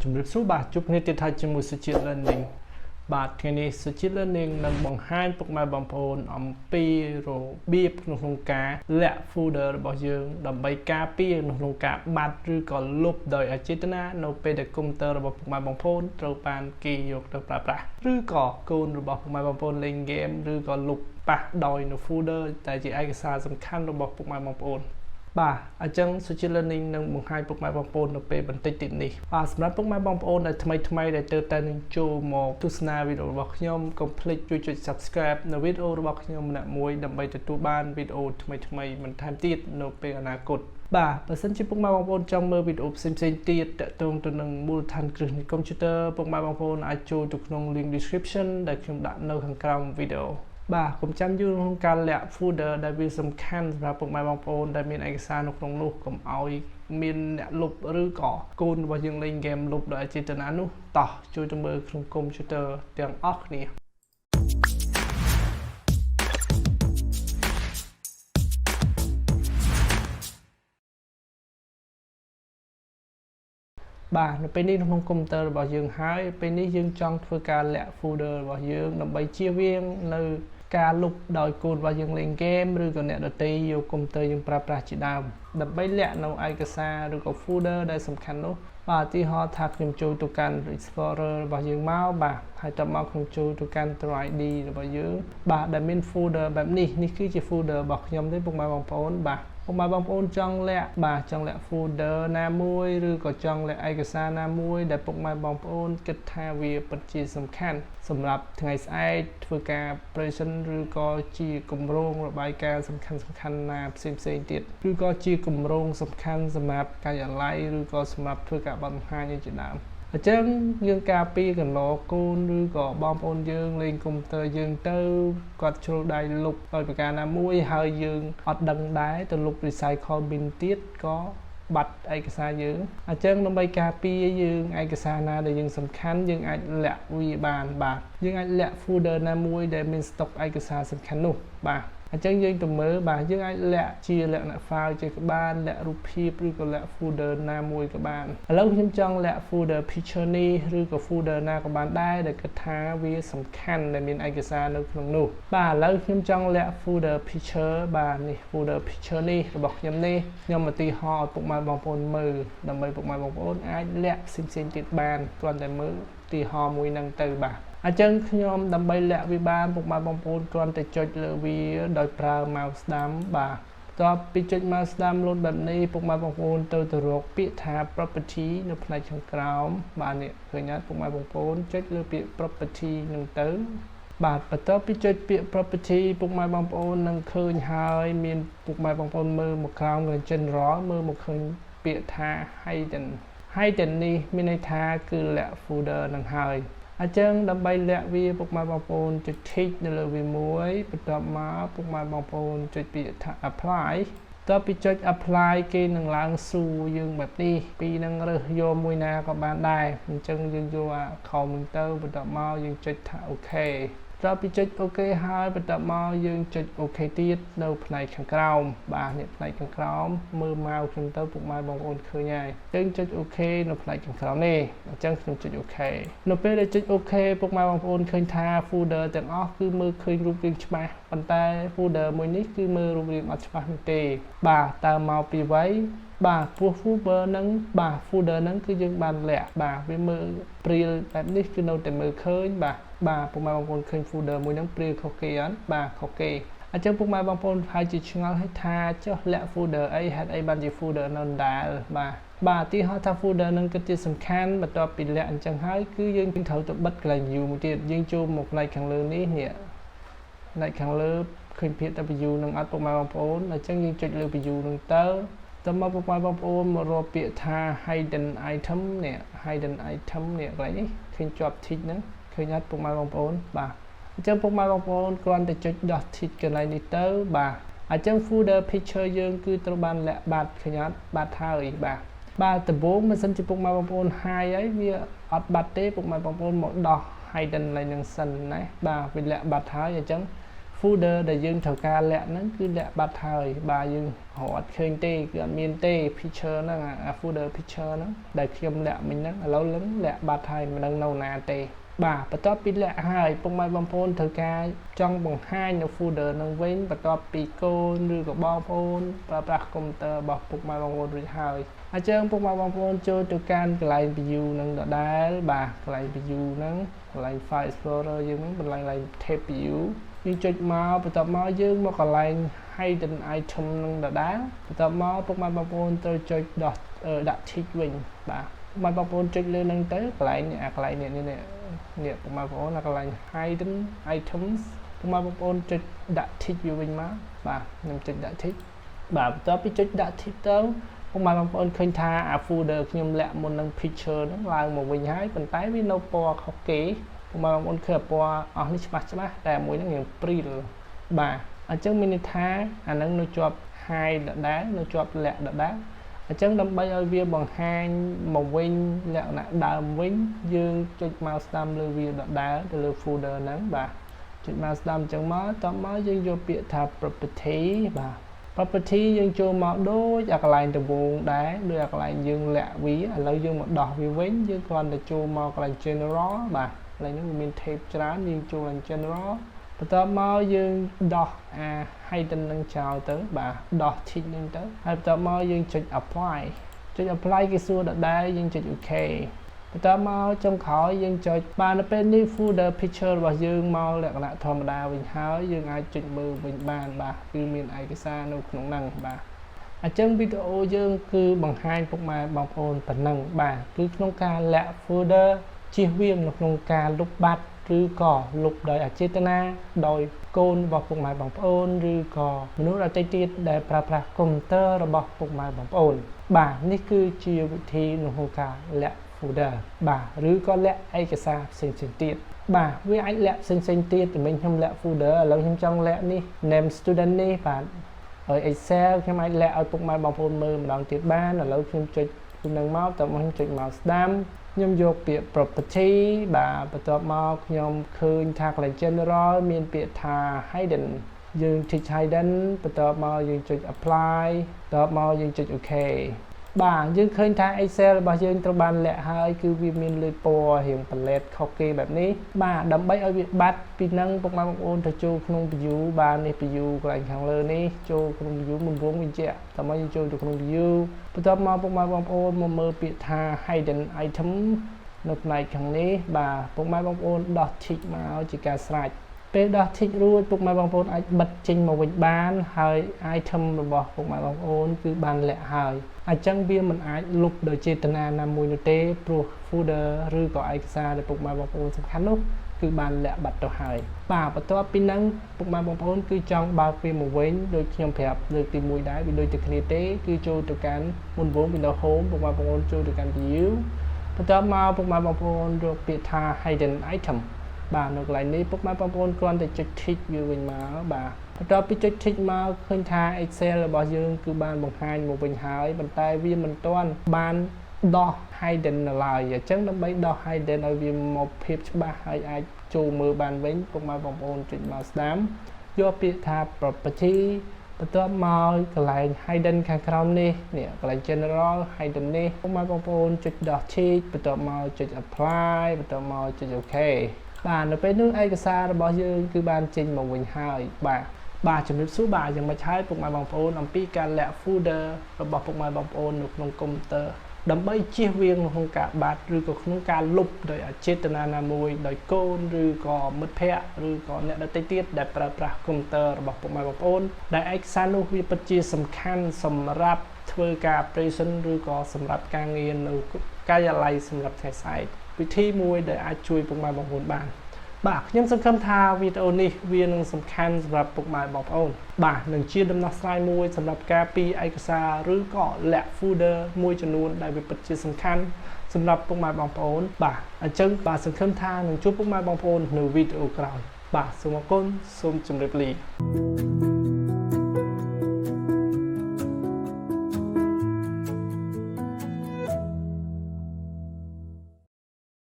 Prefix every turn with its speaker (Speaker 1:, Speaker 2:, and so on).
Speaker 1: ជំរាបសួរបាទជួបគ្នាទៀតហើយជាមួយសុជាតិ learning បាទថ្ងៃនេះសុជាតិ learning នឹងបង្ហាញពុកម៉ែបងប្អូនអំពីរបៀបក្នុងការលាក់ folder របស់យើងដើម្បីការពារក្នុងការបាត់ឬក៏លុបដោយអចេតនានៅពេលដែលកុំព្យូទ័ររបស់ពុកម៉ែបងប្អូនត្រូវបានគេយកទៅប្រើប្រាស់ឬក៏កូនរបស់ពុកម៉ែបងប្អូនលេង game ឬក៏លុបប៉ះដោយនៅ folder ដែលជាឯកសារសំខាន់របស់ពុកម៉ែបងប្អូនបាទអញ្ចឹងសុជាតិ learning នឹងបង្ហាញពុកម៉ែបងប្អូននៅពេលបន្តិចទៀតនេះបាទសម្រាប់ពុកម៉ែបងប្អូនដែលថ្មីដែលទើបតែនឹងចូលមកទស្សនាវីដេអូរបស់ខ្ញុំកុំភ្លេចជួយចុច subscribe នៅវីដេអូរបស់ខ្ញុំម្នាក់មួយដើម្បីទទួលបានវីដេអូថ្មីបន្ថែមទៀតនៅពេលអនាគតបាទបើសិនជាពុកម៉ែបងប្អូនចង់មើលវីដេអូផ្សេងទៀតតាក់ទងទៅនឹងមូលដ្ឋានគ្រឹះនៃកុំព្យូទ័រពុកម៉ែបងប្អូនអាចចូលទៅក្នុង link description ដែលខ្ញុំដាក់នៅខាងក្រោមវីដេអូបាទកុំចាំយូរក្នុងការលាក់ folder ដែលវាសំខាន់សម្រាប់ពុកម៉ែបងប្អូនដែលមានឯកសារនៅក្នុងនោះកុំឲ្យមានអ្នកលុបឬក៏កូនរបស់យើងលេង game លុបដោយអចេតនានោះតោះជួយទៅមើលក្នុងកុំព្យូទ័រទាំងអស់គ្នាបាទនៅពេលនេះក្នុងកុំព្យូទ័ររបស់យើងហើយពេលនេះយើងចង់ធ្វើការលាក់ folder របស់យើងដើម្បីជៀសវាងនៅការលុបដោយកូនរបស់យើងលេង game ឬក៏អ្នកដទៃយកកុំព្យូទ័រយើងប្រើប្រាស់ជាដើមដើម្បីលាក់នៅឯកសារឬក៏ folder ដែលសំខាន់នោះបាទឧទាហរណ៍ថាខ្ញុំចូលទៅកាន់ Explorer របស់យើងមកបាទហើយតមកខ្ញុំចូលទៅកាន់ True ID របស់យើងបាទដែលមាន folder បែបនេះគឺជា folder របស់ខ្ញុំទេពុកម៉ែបងប្អូនបាទពុកម៉ែបងប្អូនចង់លាក់ folder ណាមួយឬក៏ចង់លាក់ឯកសារណាមួយដែលពុកម៉ែបងប្អូនគិតថាវាពិតជាសំខាន់សម្រាប់ថ្ងៃស្អែកធ្វើការ present ឬក៏ជាគម្រោងរបាយការណ៍សំខាន់ណាផ្សេងទៀតឬក៏ជាគម្រោងសំខាន់សម្រាប់ការិយាល័យឬក៏សម្រាប់ធ្វើការបង្ហាញជាដើមអញ្ចឹងយើងការពារកន្លកូនឬក៏បងប្អូនយើងលេងកុំព្យូទ័រយើងទៅគាត់ជ្រុលដៃលុបដោយប្រការណាមួយហើយយើងអត់ដឹងដែរទៅលុប recycle bin ទៀតក៏បាត់ឯកសារយើងអញ្ចឹងដើម្បីការពារយើងឯកសារណាដែលយើងសំខាន់យើងអាចលាក់វាបានបាទយើងអាចលាក់ folder ណាមួយដែលមាន stock ឯកសារសំខាន់នោះបាទអញ្ចឹងយើងទៅមើលបាទយើងអាចលាក់ជាលក្ខណៈ file ជាក៏បានលាក់រូបភាពឬក៏លាក់ folder ណាមួយក៏បានឥឡូវខ្ញុំចង់លាក់ folder picture នេះឬក៏ folder ណាក៏បានដែរដែលគិតថាវាសំខាន់ដែលមានឯកសារនៅក្នុងនោះបាទឥឡូវខ្ញុំចង់លាក់ folder picture បាទនេះ folder picture នេះរបស់ខ្ញុំនេះខ្ញុំឧទាហរណ៍ឲ្យពុកម៉ែបងប្អូនមើលដើម្បីពុកម៉ែបងប្អូនអាចលាក់ផ្សេងទៀតបានគ្រាន់តែមើលឧទាហរណ៍មួយហ្នឹងទៅបាទអញ្ចឹងខ្ញុំដើម្បីលាក់វាបានពុកម៉ែបងប្អូនគ្រាន់តែចុចលើវាដោយប្រើ mouse ស្ដាំបាទបន្ទាប់ពីចុច mouse ស្ដាំលូនបែបនេះពុកម៉ែបងប្អូនទៅរកពាក្យថា property នៅផ្នែកខាងក្រោមបាទនេះឃើញអត់ពុកម៉ែបងប្អូនចុចលើពាក្យ property ហ្នឹងទៅបាទបន្ទាប់ពីចុចពាក្យ property ពុកម៉ែបងប្អូននឹងឃើញហើយមានពុកម៉ែបងប្អូនមើលមកក្រោមក្នុង general មើលមកឃើញពាក្យថា hidden នេះមានន័យថាគឺលាក់ folder នឹងហើយអញ្ចឹងដើម្បីលាក់វាពុកម៉ែបងប្អូនចុច tick នៅលើវាមួយបន្ទាប់មកពុកម៉ែបងប្អូនចុចពាក្យថា apply តទៅពីចុច apply គេនឹងឡើងសួរយើងបែបនេះពីនឹងរើសយកមួយណាក៏បានដែរអញ្ចឹងយើងយកអា comment ទៅបន្ទាប់មកយើងចុចថា OK តទៅពីចុច OK ហើយបន្ទាប់មកយើងចុច OK ទៀតនៅផ្នែកខាងក្រោមបាទនេះផ្នែកខាងក្រោមមើលមកខ្ញុំទៅពុកម៉ែបងប្អូនឃើញហើយអញ្ចឹងចុច OK នៅផ្នែកខាងក្រោមនេះអញ្ចឹងខ្ញុំចុច OK នៅពេលដែលចុច OK ពុកម៉ែបងប្អូនឃើញថា folder ទាំងអស់គឺមើលឃើញរូបរាងច្បាស់ប៉ុន្តែ folder មួយនេះគឺមើលរូបរាងអត់ច្បាស់នោះទេបាទតើមកពីអ្វីបាទពោះ folder ហ្នឹងគឺយើងបានលាក់បាទវាមើលព្រាលបែបនេះគឺនៅតែមើលឃើញបាទពុកម៉ែបងប្អូនឃើញ folder មួយហ្នឹងព្រាលខុសគេអត់បាទខុសគេអញ្ចឹងពុកម៉ែបងប្អូនហើយជាឆ្ងល់ឲ្យថាចុះលាក់ folder អីហេតុអីបានជា folder នៅដដែលបាទទីហោះថា folder ហ្នឹងគឺទីសំខាន់បន្ទាប់ពីលាក់អញ្ចឹងហើយគឺយើងត្រូវទៅបិទកន្លែង view មួយទៀតយើងចូលមកផ្នែកខាងលើនេះផ្នែកខាងលើឃើញពាក្យ view នឹងអត់ពុកម៉ែបងប្អូនអញ្ចឹងយើងចុចលើ view នឹងទៅមកពុកម៉ែបងប្អូនមករកពាក្យថា hidden item នេះកន្លែងនេះឃើញជាប់ tick ហ្នឹងឃើញអត់ពុកម៉ែបងប្អូនបាទអញ្ចឹងពុកម៉ែបងប្អូនគ្រាន់តែចុចដោះ tick កន្លែងនេះទៅបាទអញ្ចឹង folder picture យើងគឺត្រូវបានលាក់បាត់ឃើញអត់បាត់ហើយបាទដំបូងមិនសិនជាពុកម៉ែបងប្អូន hide ហើយវាអត់បាត់ទេពុកម៉ែបងប្អូនមកដោះ hidden ឡើងនឹងសិនណាបាទវាលាក់បាត់ហើយអញ្ចឹង folder ដែលយើងត្រូវការលាក់ហ្នឹងគឺលាក់បាត់ហើយបាទយើងរត់ឃើញទេគឺអត់មានទេ picture ហ្នឹងអា folder picture ហ្នឹងដែលខ្ញុំលាក់មិញហ្នឹងឥឡូវឡើងលាក់បាត់ហើយមិនដឹងនៅណាទេបាទបន្ទាប់ពីលាក់ហើយពុកម៉ែបងប្អូនត្រូវការចង់បង្ហាញនៅ folder ហ្នឹងវិញបន្ទាប់ពីកូនឬក៏បងប្អូនប្រើប្រាស់កុំព្យូទ័ររបស់ពុកម៉ែបងប្អូនរួចហើយអញ្ចឹងពុកម៉ែបងប្អូនចូលទៅកាន់កន្លែង view ហ្នឹងដដែលបាទកន្លែង view ហ្នឹងកន្លែង file explorer យើងហ្នឹងកន្លែង tab view យើងចុចមកបន្ទាប់មកយើងមកកន្លែង hidden item ហ្នឹងដដែលបន្ទាប់មកពុកម៉ែបងប្អូនត្រូវចុចដាក់ tick វិញបាទមកបងប្អូនចុចលើហ្នឹងទៅកន្លែងកន្លែងនេះពុកម៉ែបងប្អូនកន្លែង hidden items ពុកម៉ែបងប្អូនចុចដាក់ tick វាវិញមកបាទខ្ញុំចុចដាក់ tick បាទបន្ទាប់ពីចុចដាក់ tick ទៅពុកម៉ែបងប្អូនឃើញថាអា folder ខ្ញុំលាក់មុននឹង picture ហ្នឹងឡើងមកវិញហើយប៉ុន្តែវានៅពណ៌ខុសគេពុកម៉ែបងប្អូនឃើញពណ៌អស់នេះច្បាស់តែមួយហ្នឹងរៀងព្រីលបាទអញ្ចឹងមានន័យថាអាហ្នឹងនៅជាប់ hide ដដែលនៅជាប់លាក់ដដែលអញ្ចឹងដើម្បីឲ្យវាបង្ហាញមកវិញលក្ខណៈដើមវិញយើងចុច mouse ស្ដាំលើវាដដែលទៅលើ folder ហ្នឹងបាទចុច mouse ស្ដាំអញ្ចឹងមកតមកយើងយកពាក្យថា property បាទ property យើងចូលមកដូចអាកន្លែងដំបូងដែរដូចអាកន្លែងយើងលាក់វាឥឡូវយើងមកដោះវាវិញយើងគ្រាន់តែចូលមកកន្លែង general បាទកន្លែងហ្នឹងវាមាន tab ច្រើនយើងចូលកន្លែង general បន្ទាប់មកយើងដោះអា hidden នឹងចោលទៅបាទដោះ tick នឹងទៅហើយបន្ទាប់មកយើងចុច apply ចុច apply គេសួរដដែលយើងចុច OK បន្ទាប់មកចុងក្រោយយើងចុចបានទៅពេលនេះ folder picture របស់យើងមកលក្ខណៈធម្មតាវិញហើយយើងអាចចុចមើលវិញបានបាទគឺមានឯកសារនៅក្នុងហ្នឹងបាទអញ្ចឹងវីដេអូយើងគឺបង្ហាញពុកម៉ែបងប្អូនប៉ុណ្ណឹងបាទគឺក្នុងការលាក់ folder ជៀសវាងនៅក្នុងការលុបបាត់ឬក៏លុបដោយអចេតនាដោយកូនរបស់ពុកម៉ែបងប្អូនឬក៏មនុស្សដទៃទៀតដែលប្រើប្រាស់កុំព្យូទ័ររបស់ពុកម៉ែបងប្អូនបាទនេះគឺជាវិធីក្នុងការលាក់ folder បាទឬក៏លាក់ឯកសារផ្សេងៗទៀតបាទវាអាចលាក់ផ្សេងៗទៀតតែមិញខ្ញុំលាក់ folder ឥឡូវខ្ញុំចង់លាក់នេះ name student នេះបាទហើយ Excel ខ្ញុំអាចលាក់ឲ្យពុកម៉ែបងប្អូនមើលម្ដងទៀតបានឥឡូវខ្ញុំចុចនឹងមកតើខ្ញុំចុច mouse ស្ដាំខ្ញុំយកពាក្យ property បាទបន្ទាប់មកខ្ញុំឃើញថាកន្លែង general មានពាក្យថា hidden យើងចុច hidden បន្ទាប់មកយើងចុច apply បន្ទាប់មកយើងចុច OK បាទយើងឃើញថា Excel របស់យើងត្រូវបានលាក់ហើយគឺវាមានលើពណ៌រៀងប៉លែតខុសគេបែបនេះបាទដើម្បីឲ្យវាបាត់ពីនឹងពុកម៉ែបងប្អូនទៅចូលក្នុង view បាទនេះ view កន្លែងខាងលើនេះចូលក្នុង view មុនរងបញ្ជាក់តើមកយើងចូលទៅក្នុង view បន្ទាប់មកពុកម៉ែបងប្អូនមកមើលពាក្យថា hidden item នៅផ្នែកខាងនេះបាទពុកម៉ែបងប្អូនដោះ tick មកជាការស្រេចពេលដោះ tick រួចពុកម៉ែបងប្អូនអាចបិទចេញមកវិញបានហើយ item របស់ពុកម៉ែបងប្អូនគឺបានលាក់ហើយអញ្ចឹងវាមិនអាចលុបដោយចេតនាណាមួយនោះទេព្រោះ folder ឬក៏ឯកសារដែលពុកម៉ែបងប្អូនសំខាន់នោះគឺបានលាក់បាត់ទៅហើយបាទបន្ទាប់ពីហ្នឹងពុកម៉ែបងប្អូនគឺចង់បើកវាមកវិញដូចខ្ញុំប្រាប់លើកទី1ដែរវាដូចតែគ្នាទេគឺចូលទៅកាន់មុនវង Windows Home ពុកម៉ែបងប្អូនចូលទៅកាន់ View បន្ទាប់មកពុកម៉ែបងប្អូនរកពាក្យថា Hidden Item បាទនៅកន្លែងនេះពុកម៉ែបងប្អូនគ្រាន់តែចុច tick វាវិញមកបាទបន្ទាប់ពីចុច tick មកឃើញថា Excel របស់យើងគឺបានបង្ហាញមកវិញហើយប៉ុន្តែវាមិនទាន់បានដោះ hidden នៅឡើយអញ្ចឹងដើម្បីដោះ hidden ឲ្យវាមកភាពច្បាស់ហើយអាចចូលមើលបានវិញពុកម៉ែបងប្អូនចុចមកស្ដាំយកពាក្យថា property បន្ទាប់មកកន្លែង hidden ខាងក្រោមនេះកន្លែង general hidden នេះពុកម៉ែបងប្អូនចុចដោះ tick បន្ទាប់មកចុច apply បន្ទាប់មកចុច OK បាទនៅពេលនោះឯកសាររបស់យើងគឺបានចេញមកវិញហើយបាទជំរាបសួរបាទយ៉ាងម៉េចហើយពុកម៉ែបងប្អូនអំពីការលាក់ folder របស់ពុកម៉ែបងប្អូននៅក្នុងកុំព្យូទ័រដើម្បីជៀសវាងក្នុងការបាត់ឬក៏ក្នុងការលុបដោយអចេតនាណាមួយដោយកូនឬក៏មិត្តភ័ក្តិឬក៏អ្នកដទៃទៀតដែលប្រើប្រាស់កុំព្យូទ័ររបស់ពុកម៉ែបងប្អូនដែលឯកសារនោះវាពិតជាសំខាន់សម្រាប់ធ្វើការ present ឬក៏សម្រាប់ការងារនៅការិយាល័យសម្រាប់ថ្ងៃស្អែកវិធីមួយដែលអាចជួយពុកម៉ែបងប្អូនបានបាទខ្ញុំសង្ឃឹមថាវីដេអូនេះវានឹងសំខាន់សម្រាប់ពុកម៉ែបងប្អូនបាទនឹងជាដំណោះស្រាយមួយសម្រាប់ការពីឯកសារឬក៏លាក់ folder មួយចំនួនដែលវាពិតជាសំខាន់សម្រាប់ពុកម៉ែបងប្អូនបាទអញ្ចឹងបាទសង្ឃឹមថានឹងជួបពុកម៉ែបងប្អូននៅវីដេអូក្រោយបាទសូមអរគុណសូមជម្រាបលា